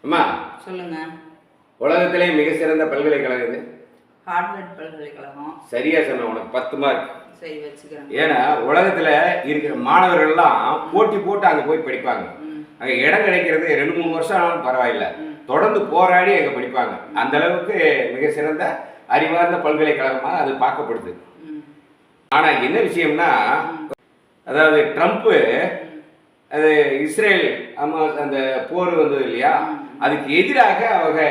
அம்மா சொல்லுங்க. உலகத்திலே மிக சிறந்த பல்கலைக்கழகம் இது ஹார்வர்ட் பல்கலைக்கழகம். சரியா சொன்ன, உனக்கு 10 மார்க். சரி வச்சுக்கிறேன். ஏன்னா உலகத்துல இருக்கிற மாணவர்கள்லாம் போட்டி போட்டு அங்க போய் படிப்பாங்க. அங்க இடம் கிடைக்கிறது 2-3 வருஷம் ஆனாலும் பரவாயில்ல, தொடர்ந்து போராடி அங்க படிப்பாங்க. அந்த அளவுக்கு மிக சிறந்த அறிவார்ந்த பல்கலைக்கழகமாக அது பார்க்கப்படுது. ஆனா என்ன விஷயம்னா, அதாவது ட்ரம்ப் அது இஸ்ரேல் அந்த போர் வந்தது இல்லையா, அதுக்கு எதிராக அவங்க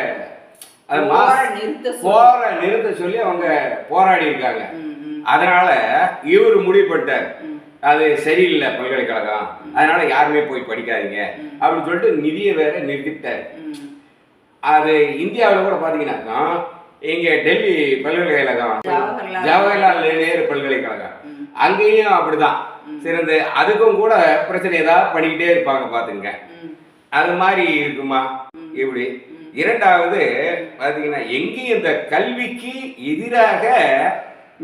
போரை நிறுத்த சொல்லி அவங்க போராடி இருக்காங்க. அதனால இவர் முடிவு பண்ணிட்டார், அது சரியில்லை பல்கலைக்கழகம், அதனால யாருமே போய் படிக்காதீங்க அப்படின்னு சொல்லிட்டு நிதியை வேற நிறுத்திட்டார். அது இந்தியாவில் கூட பார்த்தீங்கன்னாக்கா இங்கே டெல்லி பல்கலைக்கழகம், ஜவஹர்லால் நேரு பல்கலைக்கழகம், அங்கேயும் அப்படிதான் சிறந்த, அதுக்கும் கூட பிரச்சனை ஏதாவது பண்ணிக்கிட்டே இருப்பாங்க பார்த்துங்க. அது மாதிரி இருக்குமா இப்படி. இரண்டாவது பார்த்தீங்கன்னா எங்கேயும் இந்த கல்விக்கு எதிராக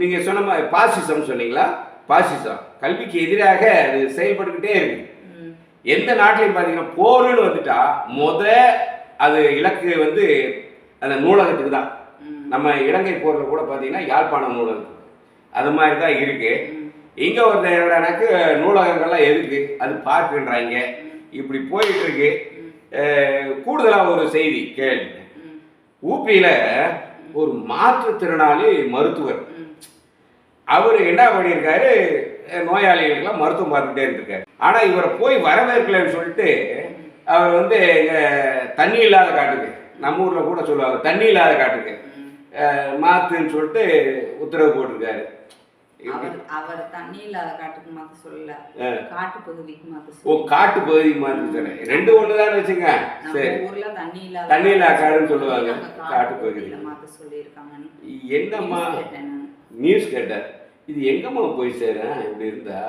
நீங்கள் சொன்ன மாதிரி பாசிசம் சொன்னீங்களா, பாசிசம் கல்விக்கு எதிராக அது செயல்பட்டுக்கிட்டே இருக்கு. எந்த நாட்டிலையும் பார்த்தீங்கன்னா போருன்னு வந்துட்டா அது இலக்கு வந்து அந்த நூலகத்துக்கு தான். நம்ம இலங்கை போரில் கூட பார்த்தீங்கன்னா யாழ்ப்பாணம் நூலகத்துக்கு அது மாதிரி தான் இருக்கு. இங்கே ஒருத்தருக்கு நூலகங்கள்லாம் எதுக்கு, அது பார்க்குன்றாங்க. இப்படி போயிட்டு இருக்கு. கூடுதலாக ஒரு செய்தி கேள்வி, ஊபியில் ஒரு மாற்றுத்திறனாளி மருத்துவர், அவர் என்ன பண்ணியிருக்காரு, நோயாளிகளுக்கெல்லாம் மருத்துவம் பார்த்துக்கிட்டே இருந்திருக்காரு. ஆனால் இவரை போய் வரவேற்கலன்னு சொல்லிட்டு அவர் வந்து தண்ணி இல்லாத காட்டுக்கு, நம்ம ஊரில் கூட சொல்லுவாங்க தண்ணி இல்லாத காட்டுக்கு மாத்துன்னு சொல்லிட்டு உத்தரவு போட்டிருக்காரு. அவர் தண்ணி இல்லாத காட்டுக்கு மாத்த சொல்லல, காட்டு பகுதிக்கு மாத்த. ஓ, காட்டு பகுதிக்கு மாத்த சொன்னேன், ரெண்டு ஒன்று தான் வச்சுங்க. சரி, ஊர்ல தண்ணி இல்லாத காடுன்னு சொல்லுவாங்க, காட்டு பகுதியில மாத்த சொல்லியிருக்காங்க. என்னம்மா நியூஸ் கேட்டார், இது எங்கம்மா போய் சேர இப்படி இருந்தா?